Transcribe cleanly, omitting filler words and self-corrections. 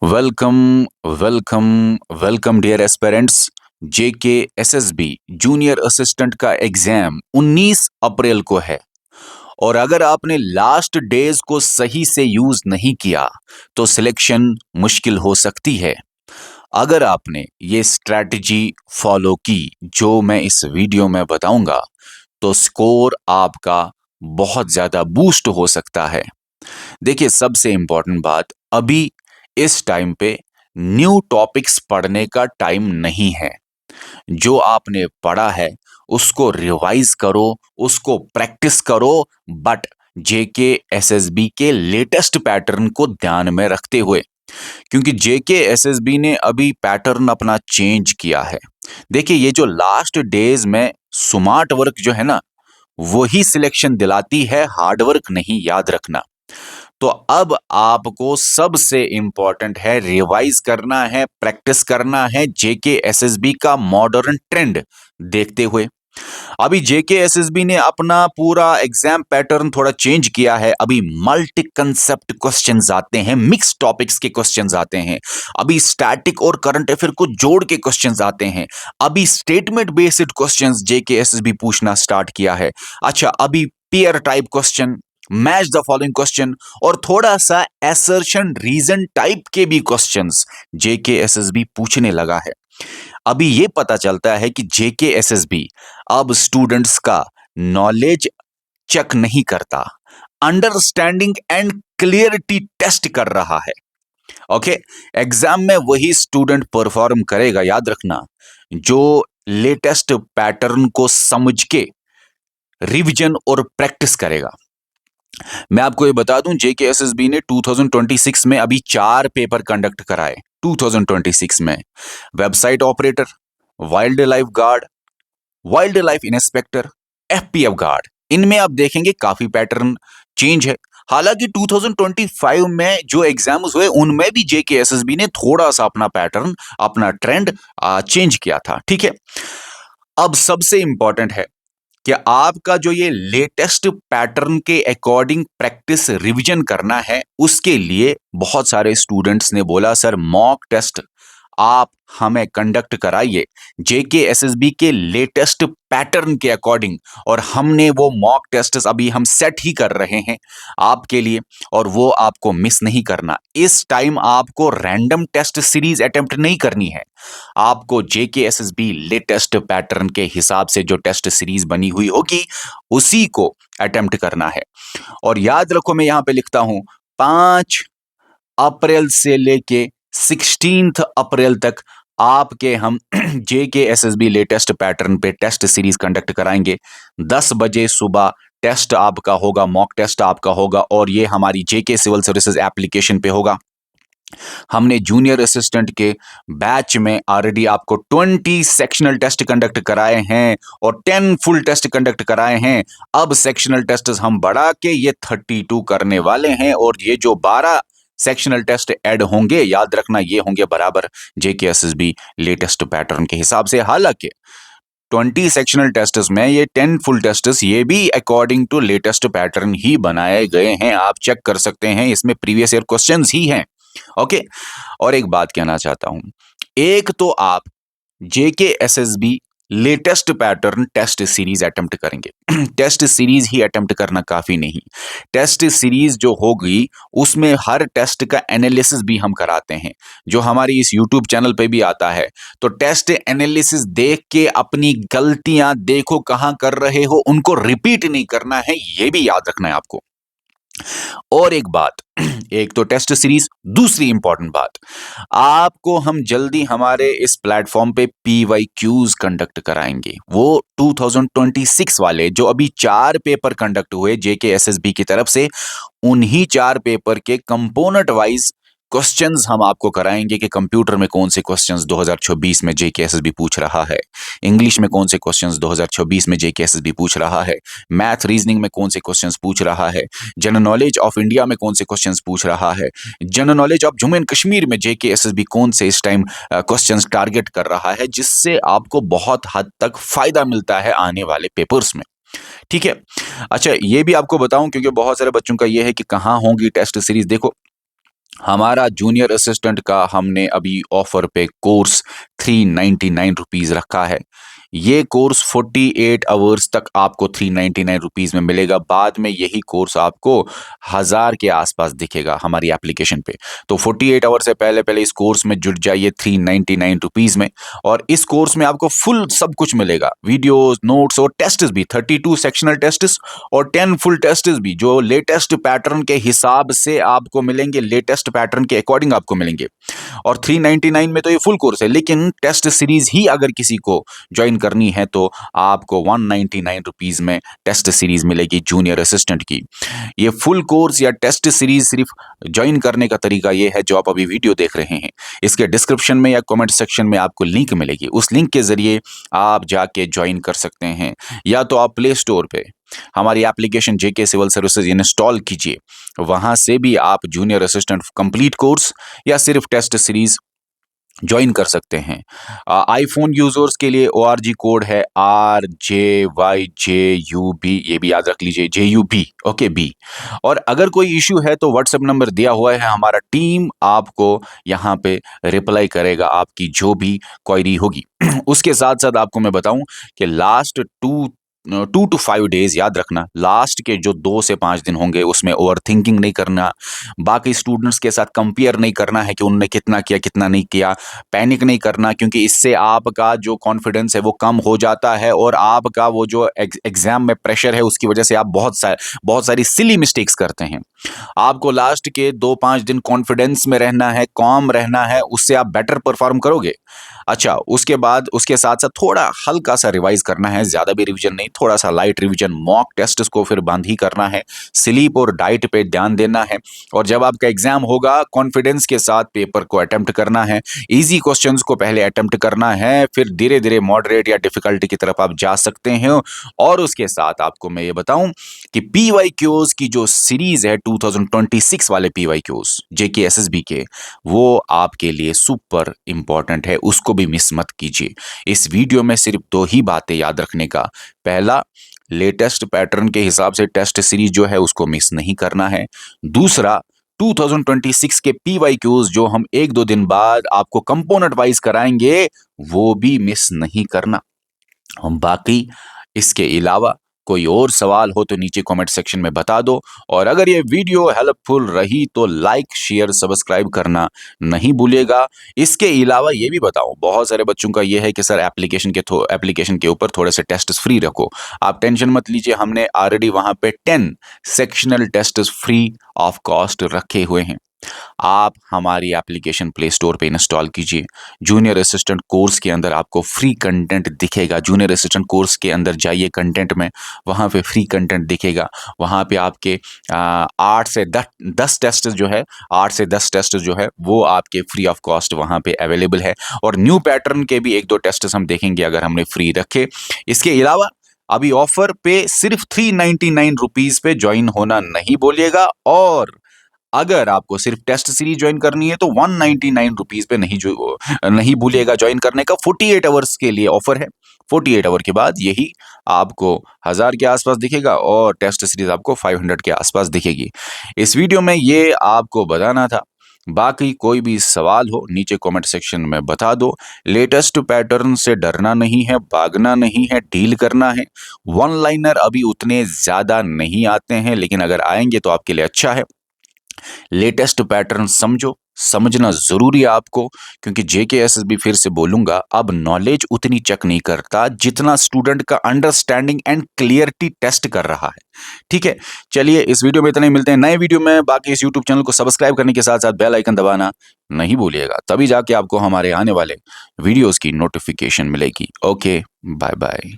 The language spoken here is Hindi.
Welcome, welcome, welcome dear aspirants. JK SSB junior assistant का एग्जाम 19 अप्रैल को है और अगर आपने लास्ट डेज को सही से यूज नहीं किया तो सिलेक्शन मुश्किल हो सकती है। अगर आपने ये स्ट्रैटेजी फॉलो की जो मैं इस वीडियो में बताऊंगा तो स्कोर आपका बहुत ज्यादा बूस्ट हो सकता है। देखिए, सबसे इंपॉर्टेंट बात, अभी इस टाइम पे न्यू टॉपिक्स पढ़ने का टाइम नहीं है। जो आपने पढ़ा है उसको रिवाइज करो, उसको प्रैक्टिस करो, बट जेके एसएसबी के लेटेस्ट पैटर्न को ध्यान में रखते हुए, क्योंकि जेके एसएसबी ने अभी पैटर्न अपना चेंज किया है। देखिए, ये जो लास्ट डेज में स्मार्ट वर्क जो है ना, वही सिलेक्शन दिलाती है, हार्ड वर्क नहीं, याद रखना। तो अब आपको सबसे इंपॉर्टेंट है रिवाइज करना है, प्रैक्टिस करना है जेके एसएसबी का मॉडर्न ट्रेंड देखते हुए। अभी जेके एसएसबी ने अपना पूरा एग्जाम पैटर्न थोड़ा चेंज किया है। अभी मल्टी कंसेप्ट क्वेश्चंस आते हैं, मिक्स टॉपिक्स के क्वेश्चंस आते हैं, अभी स्टैटिक और करंट अफेयर को जोड़ के क्वेश्चंस आते हैं, अभी स्टेटमेंट बेस्ड क्वेश्चंस जेके एसएसबी पूछना स्टार्ट किया है। अच्छा, अभी pair type question, match the following question और थोड़ा सा असर्शन रीजन टाइप के भी क्वेश्चंस जेके एसएसबी पूछने लगा है। अभी ये पता चलता है कि जेके एसएसबी अब स्टूडेंट्स का नॉलेज चेक नहीं करता, अंडरस्टैंडिंग एंड क्लियरिटी टेस्ट कर रहा है। ओके, एग्जाम में वही स्टूडेंट परफॉर्म करेगा, याद रखना, जो लेटेस्ट पैटर्न को समझ के रिवीजन और प्रैक्टिस करेगा। मैं आपको ये बता दूं, जेके एसएसबी ने 2026 में अभी 4 पेपर कंडक्ट कराए। 2026 में website operator, wild life guard, wild life inspector, FPF guard, इनमें आप देखेंगे काफी पैटर्न चेंज है। हालांकि 2025 में जो एग्जाम्स हुए उनमें भी जेके एसएसबी ने थोड़ा सा अपना पैटर्न, अपना ट्रेंड चेंज किया था। ठीक है, अब सबसे इंपॉर्टेंट है कि आपका जो ये लेटेस्ट पैटर्न के अकॉर्डिंग प्रैक्टिस रिवीजन करना है। उसके लिए बहुत सारे स्टूडेंट्स ने बोला, सर मॉक टेस्ट आप हमें कंडक्ट कराइए जेके एसएसबी के लेटेस्ट पैटर्न के अकॉर्डिंग, और हमने वो मॉक टेस्ट अभी हम सेट ही कर रहे हैं आपके लिए, और वो आपको मिस नहीं करना। इस टाइम आपको रैंडम टेस्ट सीरीज अटेम्प्ट नहीं करनी है, आपको जेके एसएसबी लेटेस्ट पैटर्न के हिसाब से जो टेस्ट सीरीज बनी हुई होगी उसी को अटेम्प्ट करना है। और याद रखो, मैं यहां पे लिखता हूं 5 अप्रैल से लेके 16 अप्रैल तक आपके हम जेके एसएसबी लेटेस्ट पैटर्न पे टेस्ट सीरीज कंडक्ट कराएंगे। 10 बजे सुबह टेस्ट आपका होगा, मॉक टेस्ट आपका होगा, और ये हमारी जेके सिविल सर्विसेज एप्लीकेशन पे होगा। हमने जूनियर असिस्टेंट के बैच में ऑलरेडी आपको 20 सेक्शनल टेस्ट कंडक्ट कराए हैं और 10 फुल टेस्ट कंडक्ट कराए हैं। अब सेक्शनल टेस्ट हम बढ़ा के ये 32 करने वाले हैं, और ये जो 12 सेक्शनल टेस्ट ऐड होंगे, याद रखना, ये होंगे बराबर जेकेएसएसबी लेटेस्ट पैटर्न के हिसाब से। हालांकि 20 सेक्शनल टेस्ट्स में ये 10 फुल टेस्ट्स ये भी अकॉर्डिंग टू लेटेस्ट पैटर्न ही बनाए गए हैं, आप चेक कर सकते हैं, इसमें प्रीवियस ईयर क्वेश्चंस ही हैं। ओके, और एक बात कहना चाहता हूं, एक तो आप JK SSB latest pattern test series attempt करेंगे। टेस्ट सीरीज ही अटेम्प्ट करना काफी नहीं, टेस्ट सीरीज जो होगी उसमें हर टेस्ट का एनालिसिस भी हम कराते हैं, जो हमारी इस यूट्यूब चैनल पे भी आता है। तो टेस्ट एनालिसिस देख के अपनी गलतियां देखो कहां कर रहे हो, उनको रिपीट नहीं करना है, ये भी याद रखना है आपको। और एक बात, एक तो टेस्ट सीरीज, दूसरी इंपॉर्टेंट बात, आपको हम जल्दी हमारे इस प्लेटफॉर्म पे पीवाईक्यूज कंडक्ट कराएंगे। वो 2026 वाले जो अभी 4 पेपर कंडक्ट हुए जेके एसएसबी की तरफ से, उन्हीं 4 पेपर के कंपोनेंट वाइज क्वेश्चंस हम आपको कराएंगे कि कंप्यूटर में कौन से क्वेश्चंस 2026 में जेकेएसएसबी पूछ रहा है, इंग्लिश में कौन से क्वेश्चंस 2026 में जेकेएसएसबी पूछ रहा है, मैथ रीजनिंग में कौन से क्वेश्चंस पूछ रहा है, जनरल नॉलेज ऑफ इंडिया में कौन से क्वेश्चंस पूछ रहा है, general knowledge of Jammu and Kashmir में जेकेएसएसबी कौन से इस टाइम क्वेश्चंस टारगेट कर रहा है, जिससे आपको बहुत हद तक फायदा मिलता है आने वाले पेपर्स में। ठीक है, अच्छा, ये भी आपको बताऊं, क्योंकि बहुत सारे बच्चों का ये है कि कहां होंगी टेस्ट सीरीज। देखो, हमारा जूनियर असिस्टेंट का हमने अभी ऑफर पे कोर्स 399 रुपीज रखा है। ये कोर्स 48 आवर्स तक आपको 399 रुपीज में मिलेगा। बाद में यही कोर्स आपको 1000 के आसपास दिखेगा हमारी एप्लीकेशन पे। तो 48 आवर से पहले पहले इस कोर्स में जुड़ जाइए 399 रुपीज में। और इस कोर्स में आपको फुल सब कुछ मिलेगा, वीडियोस, नोट्स और टेस्ट भी, 32 सेक्शनल टेस्ट और 10 फुल टेस्ट भी, जो लेटेस्ट पैटर्न के हिसाब से आपको मिलेंगे, लेटेस्ट पैटर्न के अकॉर्डिंग आपको मिलेंगे। और 399 में तो ये फुल कोर्स है, लेकिन टेस्ट सीरीज ही अगर किसी को ज्वाइन करनी है तो आपको 199 रुपीज में टेस्ट सीरीज मिलेगी जूनियर असिस्टेंट की। ये फुल कोर्स या टेस्ट सीरीज सिर्फ ज्वाइन करने का तरीका ये है जो आप अभी वीडियो देख रहे हैं। इसके डिस्क्रिप्शन में या कमेंट सेक्शन में आपको लिंक मिलेगी, उस लिंक के जरिए आप जाके ज्वाइन कर सकते हैं। या तो आप प्ले स्टोर पे हमारी एप्लीकेशन जेके सिविल सर्विसेज इंस्टॉल कीजिए, वहां से भी आप जूनियर असिस्टेंट कंप्लीट कोर्स या सिर्फ टेस्ट सीरीज ज्वाइन कर सकते हैं। आईफोन यूजर्स के लिए ORG कोड है RJYJUB, ये भी याद रख लीजिए, JUB, ओके बी। और अगर कोई इश्यू है तो व्हाट्सएप नंबर दिया हुआ है, हमारा टीम आपको यहाँ पे रिप्लाई करेगा आपकी जो भी क्वेरी होगी। उसके साथ साथ आपको मैं बताऊं कि लास्ट 2 to 5 डेज, याद रखना, लास्ट के जो 2 से 5 दिन होंगे उसमें ओवर थिंकिंग नहीं करना, बाकी स्टूडेंट्स के साथ कंपेयर नहीं करना है कि उन्होंने कितना किया कितना नहीं किया, पैनिक नहीं करना, क्योंकि इससे आपका जो कॉन्फिडेंस है वो कम हो जाता है और आपका वो जो एग्जाम में प्रेशर है उसकी वजह से आप बहुत सारी सिली मिस्टेक्स करते हैं। आपको लास्ट के 2-5 दिन कॉन्फिडेंस में रहना है, कॉम रहना है, उससे आप बेटर परफॉर्म करोगे। अच्छा, उसके बाद उसके साथ साथ थोड़ा हल्का सा रिवाइज करना है, ज्यादा भी रिवीजन नहीं, थोड़ा सा लाइट रिवीजन, मॉक टेस्ट को फिर बंद ही करना है, स्लीप और डाइट पे ध्यान देना है। और जब आपका एग्जाम होगा कॉन्फिडेंस के साथ पेपर को अटेम्प्ट करना है, इजी क्वेश्चंस को पहले अटेम्प्ट करना है, फिर धीरे धीरे मॉडरेट या डिफिकल्टी की तरफ आप जा सकते हैं। और उसके साथ आपको मैं ये बताऊं कि PYQs की जो सीरीज है 2026 वाले PYQs जेके एसएसबी के, वो आपके लिए सुपर इंपॉर्टेंट है, उसको भी मिस मत कीजिए। इस वीडियो में सिर्फ 2 ही बातें याद रखने का, पहला, लेटेस्ट पैटर्न के हिसाब से टेस्ट सीरीज जो है उसको मिस नहीं करना है। दूसरा, 2026 के PYQs जो हम 1-2 दिन बाद आपको कंपोनेंट वाइज कराएंगे वो भी मिस नहीं करना। हम बाकी इसके अलावा कोई और सवाल हो तो नीचे कमेंट सेक्शन में बता दो। और अगर ये वीडियो हेल्पफुल रही तो लाइक, शेयर, सब्सक्राइब करना नहीं भूलिएगा। इसके अलावा ये भी बताओ, बहुत सारे बच्चों का ये है कि सर एप्लीकेशन के ऊपर थोड़े से टेस्ट फ्री रखो। आप टेंशन मत लीजिए, हमने ऑलरेडी वहां पे 10 sectional test free of cost रखे हुए हैं। आप हमारी एप्लीकेशन प्ले स्टोर पे इंस्टॉल कीजिए। जूनियर असिस्टेंट कोर्स के अंदर आपको फ्री कंटेंट दिखेगा। जूनियर असिस्टेंट कोर्स के अंदर जाइए, कंटेंट में, वहाँ पे फ्री कंटेंट दिखेगा। वहाँ पे आपके 8 से 10 टेस्ट जो है, 8 से 10 टेस्ट जो है वो आपके फ्री ऑफ कॉस्ट वहाँ पे अवेलेबल है। और न्यू पैटर्न के भी 1-2 टेस्ट हम देखेंगे अगर हमने फ्री रखे। इसके अलावा अभी ऑफर पे सिर्फ 399 रुपीज पे ज्वाइन होना नहीं भूलिएगा। और अगर आपको सिर्फ टेस्ट सीरीज ज्वाइन करनी है तो 199 रुपीज पे नहीं भूलिएगा ज्वाइन करने का। 48 आवर्स के लिए ऑफर है, 48 आवर के बाद यही आपको 1000 के आसपास दिखेगा और टेस्ट सीरीज आपको 500 के आसपास दिखेगी। इस वीडियो में ये आपको बताना था। बाकी कोई भी सवाल हो नीचे कमेंट सेक्शन में बता दो। लेटेस्ट पैटर्न से डरना नहीं है, भागना नहीं है, डील करना है। वन लाइनर अभी उतने ज्यादा नहीं आते हैं, लेकिन अगर आएंगे तो आपके लिए अच्छा है। लेटेस्ट पैटर्न समझो, समझना जरूरी है आपको, क्योंकि JKSSB, फिर से बोलूंगा, अब नॉलेज उतनी चेक नहीं करता जितना स्टूडेंट का अंडरस्टैंडिंग एंड क्लियरिटी टेस्ट कर रहा है। ठीक है, चलिए इस वीडियो में इतना ही, मिलते हैं नए वीडियो में। बाकी इस YouTube चैनल को सब्सक्राइब करने के साथ साथ बेल आइकन दबाना नहीं भूलिएगा, तभी जाके आपको हमारे आने वाले वीडियोस की नोटिफिकेशन मिलेगी। Okay, bye bye.